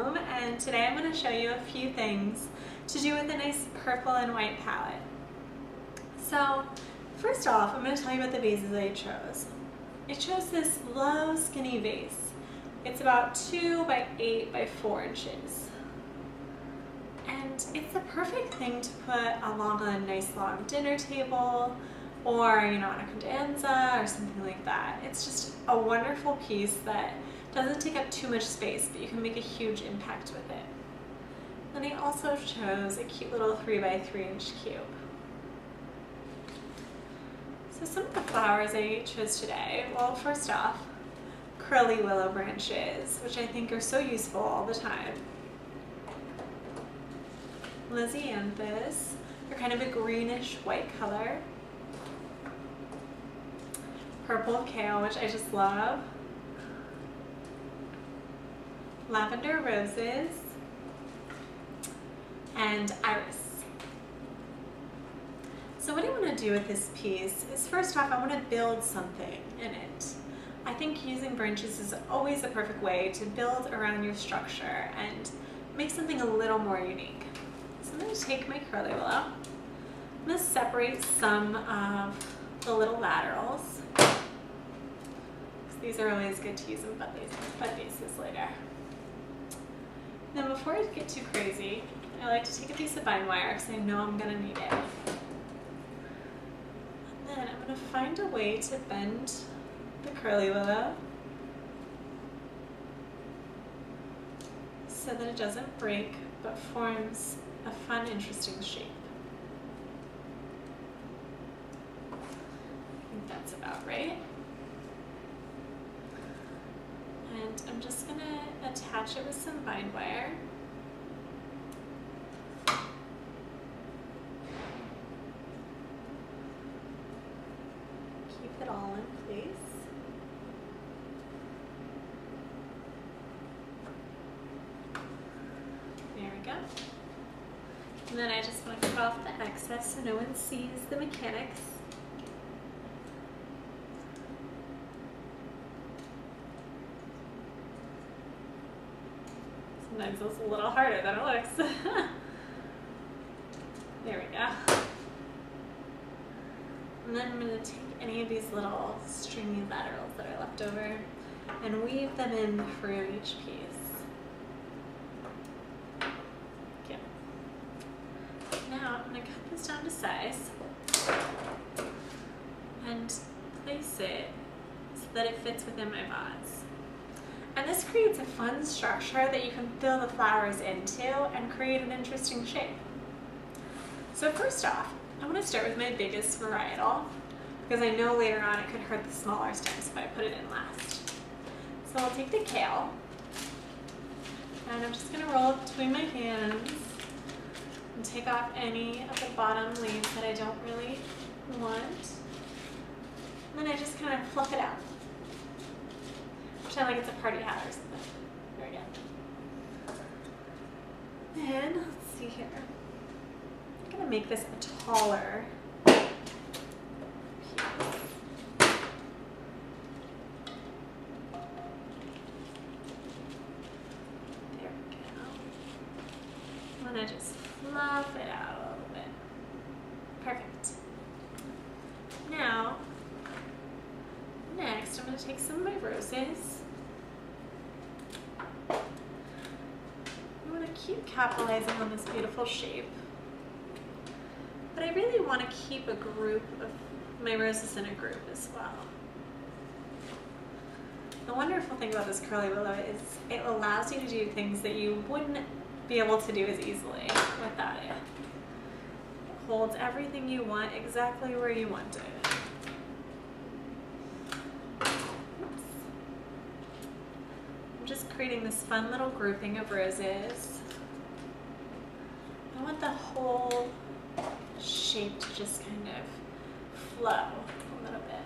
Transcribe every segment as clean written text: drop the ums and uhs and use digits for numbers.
H.Bloom, and today I'm going to show you a few things to do with a nice purple and white palette. So first off, I'm going to tell you about the vases I chose. I chose this low skinny vase. It's about 2 by 8 by 4 inches. And it's the perfect thing to put along a nice long dinner table or, on a credenza or something like that. It's just a wonderful piece that doesn't take up too much space, but you can make a huge impact with it. Then I also chose a cute little 3 by 3 inch cube. So some of the flowers I chose today, well, first off, curly willow branches, which I think are so useful all the time. Lisianthus, they're kind of a greenish white color. Purple kale, which I just love. Lavender roses, and iris. So what I want to do with this piece is, first off, I want to build something in it. I think using branches is always a perfect way to build around your structure and make something a little more unique. So I'm going to take my curly willow. I'm going to separate some of the little laterals. These are always good to use in bud vases later. Then before I get too crazy, I like to take a piece of vine wire because I know I'm going to need it. And then I'm going to find a way to bend the curly willow so that it doesn't break but forms a fun, interesting shape. I think that's about right. And I'm just going to attach it with some vine wire. Keep it all in place. There we go. And then I just want to cut off the excess so no one sees the mechanics. Sometimes it's a little harder than it looks. There we go. And then I'm going to take any of these little stringy laterals that are left over and weave them in through each piece. Okay. Now I'm going to cut this down to size and place it so that it fits within my vase. And this creates a fun structure that you can fill the flowers into and create an interesting shape. So first off, I want to start with my biggest varietal because I know later on it could hurt the smaller stems if I put it in last. So I'll take the kale and I'm just going to roll it between my hands and take off any of the bottom leaves that I don't really want. And then I just kind of fluff it out. Pretend like it's a party hat or something. There we go. And let's see here. I'm going to make this a taller piece. There we go. I'm going to just fluff it out a little bit. Perfect. Now, next I'm going to take some of my roses. Keep capitalizing on this beautiful shape, but I really want to keep a group of my roses in a group as well. The wonderful thing about this curly willow is it allows you to do things that you wouldn't be able to do as easily without it. It holds everything you want exactly where you want it. Oops. I'm just creating this fun little grouping of roses. I want the whole shape to just kind of flow a little bit.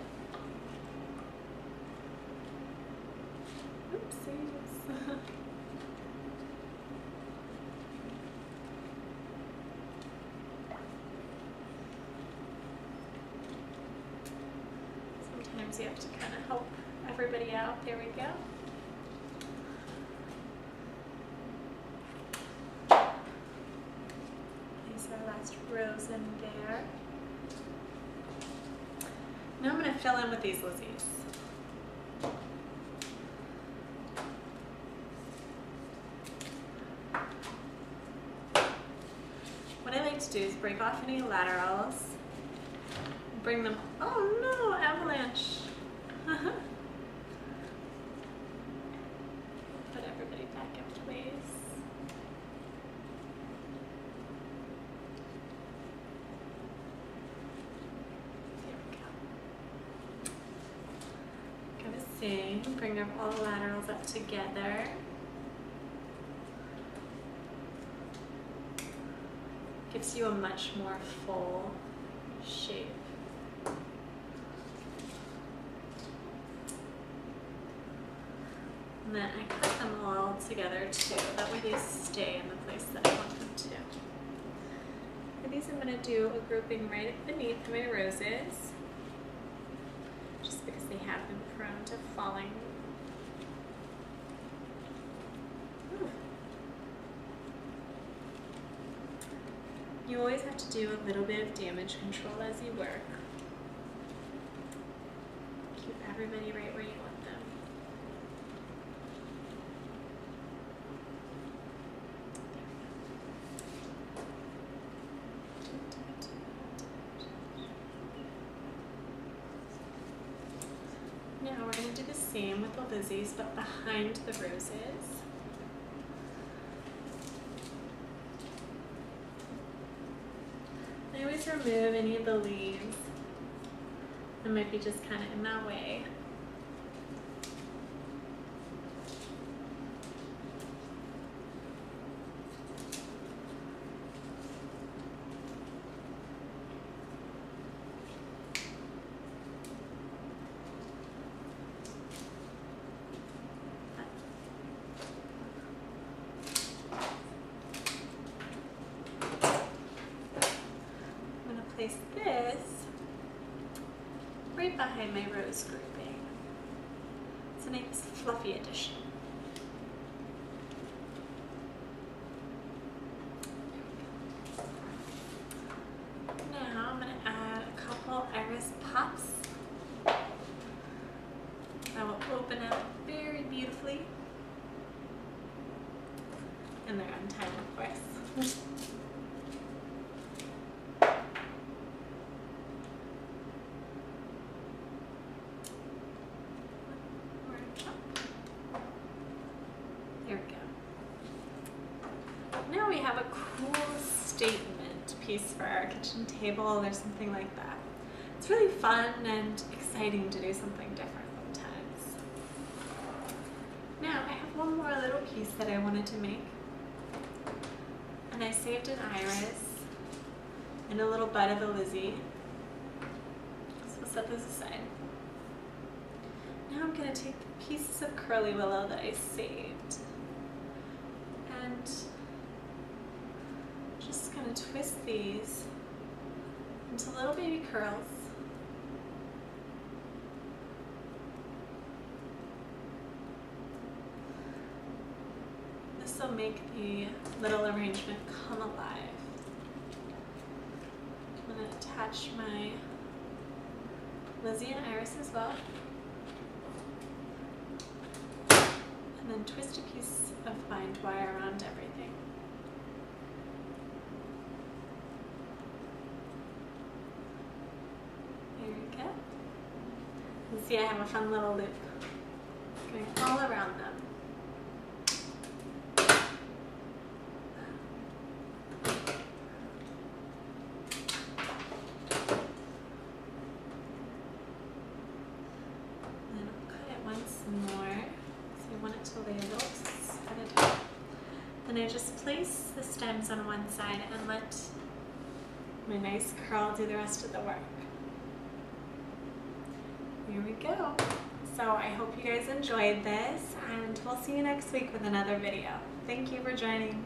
Oopsies. Sometimes you have to kind of help everybody out. There we go. fill in with these lisies. What I like to do is break off any laterals, bring them, oh no, avalanche. Put everybody back in place. There we go. Give a sing, bring up all the laterals up together. Gives you a much more full shape. And then I cut them all together too, that way they stay in the place that I want them to. For these I'm going to do a grouping right beneath my roses, just because they have been prone to falling. Ooh. You always have to do a little bit of damage control as you work. Keep everybody right where you want them. Now we're going to do the same with the lisies, but behind the roses. I always remove any of the leaves that might be just kind of in that way. Place this right behind my rose grouping. It's a nice fluffy addition. Now I'm going to add a couple iris pops that will open up very beautifully. And they're untied, of course. There we go. Now we have a cool statement piece for our kitchen table or something like that. It's really fun and exciting to do something different sometimes. Now I have one more little piece that I wanted to make. And I saved an iris and a little bud of the lizzie. So we'll set those aside. Now I'm going to take the pieces of curly willow that I saved and just going to twist these into little baby curls. This will make the little arrangement come alive. I'm going to attach my lizzie and iris as well. And then twist a piece of bind wire around everything. There we go. You see I have a fun little loop going all around them. And then I'll cut it once more. I want it to lay a little at a time. Then I just place the stems on one side and let my nice curl do the rest of the work. Here we go. So I hope you guys enjoyed this, and we'll see you next week with another video. Thank you for joining.